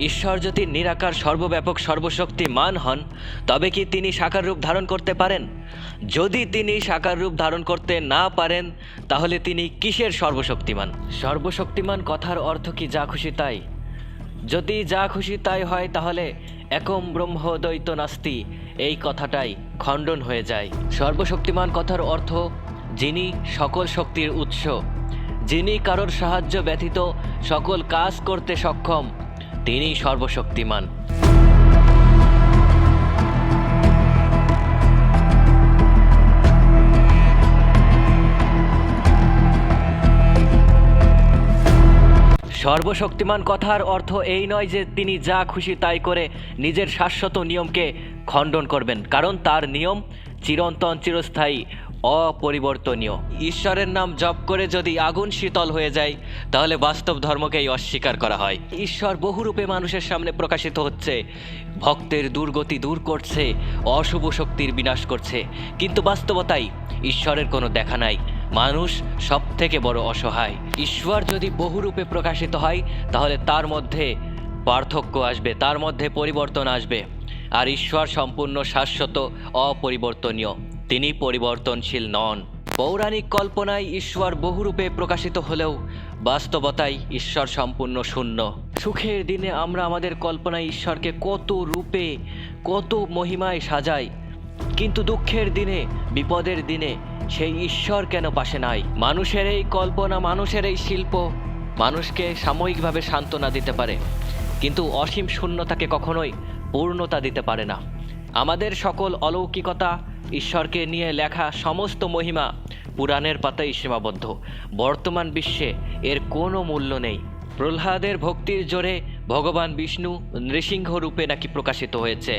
ঈশ্বর যদি নিরাকার, সর্বব্যাপক, সর্বশক্তিমান হন, তবে কি তিনি সাকার রূপ ধারণ করতে পারেন? যদি তিনি সাকার রূপ ধারণ করতে না পারেন, তাহলে তিনি কিসের সর্বশক্তিমান? সর্বশক্তিমান কথার অর্থ কি যা খুশি তাই? যদি যা খুশি তাই হয়, তাহলে একম ব্রহ্ম দ্বৈত নাস্তি এই কথাটাই খণ্ডন হয়ে যায়। সর্বশক্তিমান কথার অর্থ যিনি সকল শক্তির উৎস, যিনি কারোর সাহায্য ব্যতীত সকল কাজ করতে সক্ষম, তিনি সর্বশক্তিমান। সর্বশক্তিমান কথার অর্থ এই নয় যে তিনি যা খুশি তাই করে নিজের শাশ্বত নিয়মকে খণ্ডন করবেন, কারণ তার নিয়ম চিরন্তন, চিরস্থায়ী, অপরিবর্তনীয়। ঈশ্বরের নাম জপ করে যদি আগুন শীতল হয়ে যায়, তাহলে বাস্তব ধর্মকেই অস্বীকার করা হয়। ঈশ্বর বহুরূপে মানুষের সামনে প্রকাশিত হচ্ছে, ভক্তের দুর্গতি দূর করছে, অশুভ শক্তির বিনাশ করছে, কিন্তু বাস্তবতাই ঈশ্বরের কোনো দেখা নাই। মানুষ সব থেকে বড় অসহায়। ঈশ্বর যদি বহুরূপে প্রকাশিত হয়, তাহলে তার মধ্যে পার্থক্য আসবে, তার মধ্যে পরিবর্তন আসবে। আর ঈশ্বর সম্পূর্ণ শাশ্বত, অপরিবর্তনীয়, তিনি পরিবর্তনশীল নন। পৌরাণিক কল্পনায় ঈশ্বর বহুরূপে প্রকাশিত হলেও বাস্তবতায় ঈশ্বর সম্পূর্ণ শূন্য। সুখের দিনে আমরা আমাদের কল্পনায় ঈশ্বরকে কত রূপে, কত মহিমায় সাজাই, কিন্তু দুঃখের দিনে, বিপদের দিনে সেই ঈশ্বর কেন পাশে নাই? মানুষের এই কল্পনা, মানুষের এই শিল্প মানুষকে সাময়িকভাবে সান্ত্বনা দিতে পারে, কিন্তু অসীম শূন্যতাকে কখনোই পূর্ণতা দিতে পারে না। আমাদের সকল অলৌকিকতা, ঈশ্বরকে নিয়ে লেখা সমস্ত মহিমা পুরাণের পাতায় সীমাবদ্ধ। বর্তমান বিশ্বে এর কোনো মূল্য নেই। প্রহ্লাদের ভক্তির জোরে ভগবান বিষ্ণু নৃসিংহ রূপে নাকি প্রকাশিত হয়েছে।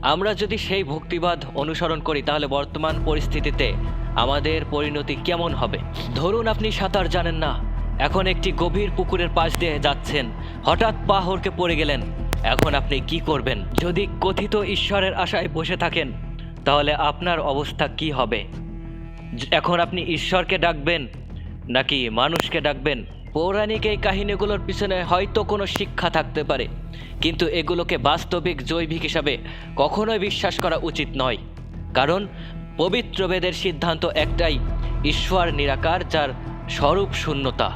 আমরা যদি সেই ভক্তিবাদ অনুসরণ করি, তাহলে বর্তমান পরিস্থিতিতে আমাদের পরিণতি কেমন হবে? ধরুন আপনি সাঁতার জানেন না, এখন একটি গভীর পুকুরের পাশ দিয়ে যাচ্ছেন, হঠাৎ পা হড়কে পড়ে গেলেন, এখন আপনি কি করবেন? যদি কথিত ঈশ্বরের আশায় বসে থাকেন, তাহলে আপনার অবস্থা কি হবে? এখন আপনি ঈশ্বরকে ডাকবেন নাকি মানুষকে ডাকবেন? পৌরাণিক এই কাহিনীগুলোর পিছনে হয়তো কোনো শিক্ষা থাকতে পারে, কিন্তু এগুলোকে বাস্তবিক, জৈবিক হিসাবে কখনোই বিশ্বাস করা উচিত নয়। কারণ পবিত্র বেদের সিদ্ধান্ত একটাই, ঈশ্বর নিরাকার, যার স্বরূপ শূন্যতা।